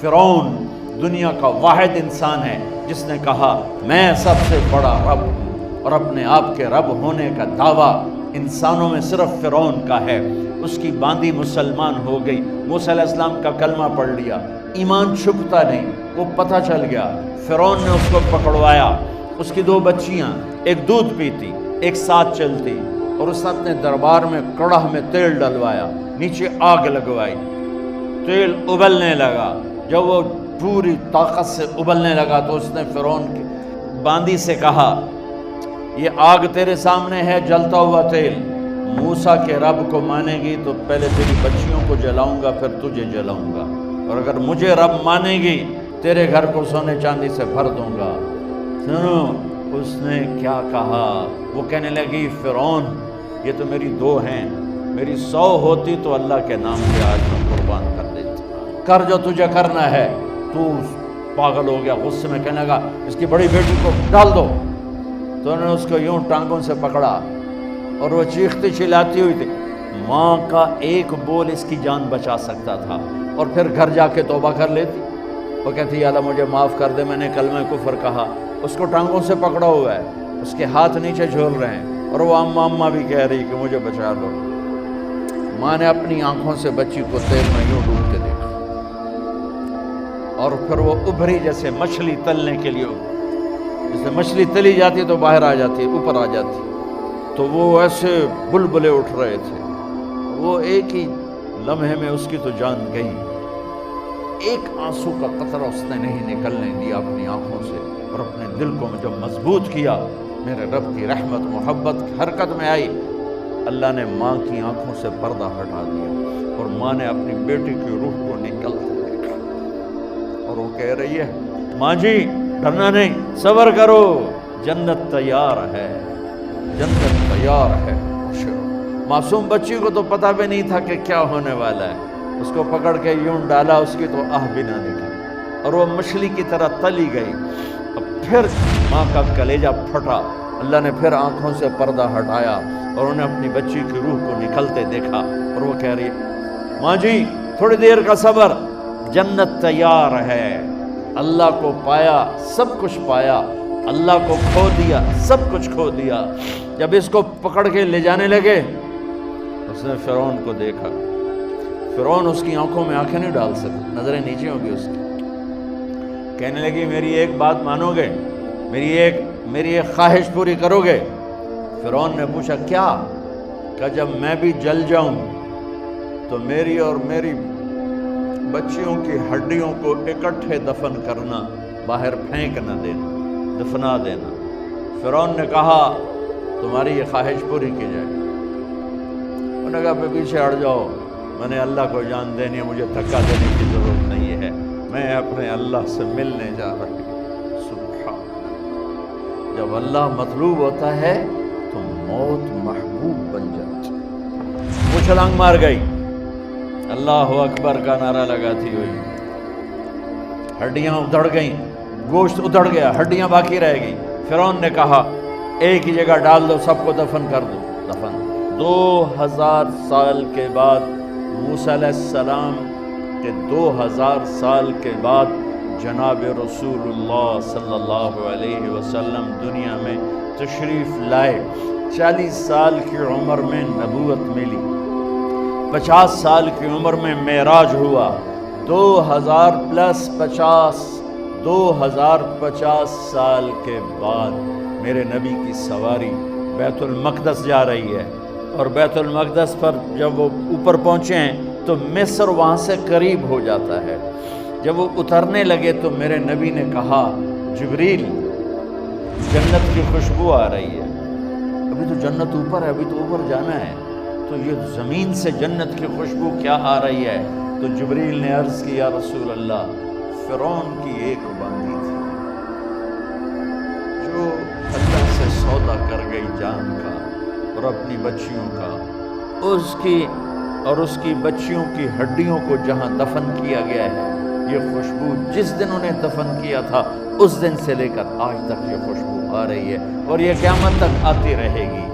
فرعون دنیا کا واحد انسان ہے جس نے کہا میں سب سے بڑا رب ہوں، اور اپنے آپ کے رب ہونے کا دعویٰ انسانوں میں صرف فرعون کا ہے۔ اس کی باندی مسلمان ہو گئی، موسیٰ علیہ السلام کا کلمہ پڑھ لیا، ایمان چھپتا نہیں، وہ پتہ چل گیا۔ فرعون نے اس کو پکڑوایا، اس کی 2 بچیاں، ایک دودھ پیتی ایک ساتھ چلتی، اور اس نے اپنے دربار میں کڑاہ میں تیل ڈلوایا، نیچے آگ لگوائی، تیل ابلنے لگا۔ جب وہ پوری طاقت سے ابلنے لگا تو اس نے فرعون کی باندی سے کہا یہ آگ تیرے سامنے ہے، جلتا ہوا تیل، موسیٰ کے رب کو مانے گی تو پہلے تیری بچیوں کو جلاؤں گا پھر تجھے جلاؤں گا، اور اگر مجھے رب مانے گی تیرے گھر کو سونے چاندی سے بھر دوں گا۔ سنو اس نے کیا کہا، وہ کہنے لگی فرعون یہ تو میری 2 ہیں، میری 100 ہوتی تو اللہ کے نام پہ آج میں قربان کر دیتی، کر جو تجھے کرنا ہے۔ تو پاگل ہو گیا، غصے میں کہنے لگا اس کی بڑی بیٹی کو ڈال دو۔ تو انہوں نے اس کو یوں ٹانگوں سے پکڑا اور وہ چیختی چلاتی ہوئی تھی۔ ماں کا ایک بول اس کی جان بچا سکتا تھا، اور پھر گھر جا کے توبہ کر لیتی۔ وہ کہتی یا اللہ مجھے معاف کر دے، میں نے کلمہ کفر کہا۔ اس کو ٹانگوں سے پکڑا ہوا ہے، اس کے ہاتھ نیچے جھول رہے ہیں، اور وہ اماں بھی کہہ رہی کہ مجھے بچا لو۔ ماں نے اپنی آنکھوں سے بچی کو تیل میں یوں ڈوب کے دیکھا، اور پھر وہ ابھری جیسے مچھلی تلنے کے لیے، جیسے مچھلی تلی جاتی تو باہر آ جاتی، اوپر آ جاتی، تو وہ ایسے بلبلے اٹھ رہے تھے۔ وہ ایک ہی لمحے میں اس کی تو جان گئی، ایک آنسو کا قطرہ اس نے نہیں نکلنے دیا اپنی آنکھوں سے، اور اپنے دل کو جب مضبوط کیا، میرے رب کی رحمت محبت حرکت میں آئی۔ اللہ نے ماں کی آنکھوں سے پردہ ہٹا دیا، اور ماں نے اپنی بیٹی کی روح کو نکلتے دیکھا، اور وہ کہہ رہی ہے ماں جی ڈرنا نہیں، صبر کرو، جنت تیار ہے، جنت تیار ہے۔ معصوم بچی کو تو پتہ بھی نہیں تھا کہ کیا ہونے والا ہے، اس کو پکڑ کے یوں ڈالا، اس کی تو آہ بھی نہ نکلی، اور وہ مچھلی کی طرح تلی گئی۔ اب پھر ماں کا کلیجہ پھٹا، اللہ نے پھر آنکھوں سے پردہ ہٹایا، اور انہیں اپنی بچی کی روح کو نکلتے دیکھا، اور وہ کہہ رہی ہے ماں جی تھوڑی دیر کا صبر، جنت تیار ہے۔ اللہ کو پایا سب کچھ پایا، اللہ کو کھو دیا سب کچھ کھو دیا۔ جب اس کو پکڑ کے لے جانے لگے، اس نے فرعون کو دیکھا، فرعون اس کی آنکھوں میں آنکھیں نہیں ڈال سکتا، نظریں نیچے ہوں گی اس کی۔ کہنے لگی میری ایک بات مانو گے، میری ایک خواہش پوری کرو گے؟ فرعون نے پوچھا کیا؟ کہ جب میں بھی جل جاؤں تو میری اور میری بچیوں کی ہڈیوں کو اکٹھے دفن کرنا، باہر پھینک نہ دینا، دفنا دینا۔ فرعون نے کہا تمہاری یہ خواہش پوری کی جائے۔ انہوں نے کہا پہ پیچھے ہٹ جاؤ، میں نے اللہ کو جان دینی ہے، مجھے دھکا دینے کی ضرورت نہیں ہے، میں اپنے اللہ سے ملنے جا رہی ہوں۔ سبحان اللہ، جب اللہ مطلوب ہوتا ہے تو موت محبوب بن جاتی۔ وہ چھلانگ مار گئی، اللہ اکبر کا نعرہ لگاتی ہوئی، ہڈیاں ادھڑ گئیں، گوشت ادھڑ گیا، ہڈیاں باقی رہ گئیں۔ فرعون نے کہا ایک ہی جگہ ڈال دو، سب کو دفن کر دو۔ دفن 2000 سال کے بعد، موسیٰ علیہ السلام کے 2000 سال کے بعد جناب رسول اللہ صلی اللہ علیہ وسلم دنیا میں تشریف لائے۔ 40 سال کی عمر میں نبوت ملی، 50 سال کی عمر میں معراج ہوا، 2050 سال کے بعد میرے نبی کی سواری بیت المقدس جا رہی ہے، اور بیت المقدس پر جب وہ اوپر پہنچے ہیں تو مصر وہاں سے قریب ہو جاتا ہے۔ جب وہ اترنے لگے تو میرے نبی نے کہا جبریل جنت کی خوشبو آ رہی ہے، ابھی تو جنت اوپر ہے، ابھی تو اوپر جانا ہے، تو یہ زمین سے جنت کی خوشبو کیا آ رہی ہے؟ تو جبریل نے عرض کی یا رسول اللہ فرعون کی ایک باندی تھی جو اللہ سے سودا کر گئی جان کا اور اپنی بچیوں کا، اس کی بچیوں کی ہڈیوں کو جہاں دفن کیا گیا ہے، یہ خوشبو جس دن انہیں دفن کیا تھا اس دن سے لے کر آج تک یہ خوشبو آ رہی ہے، اور یہ قیامت تک آتی رہے گی۔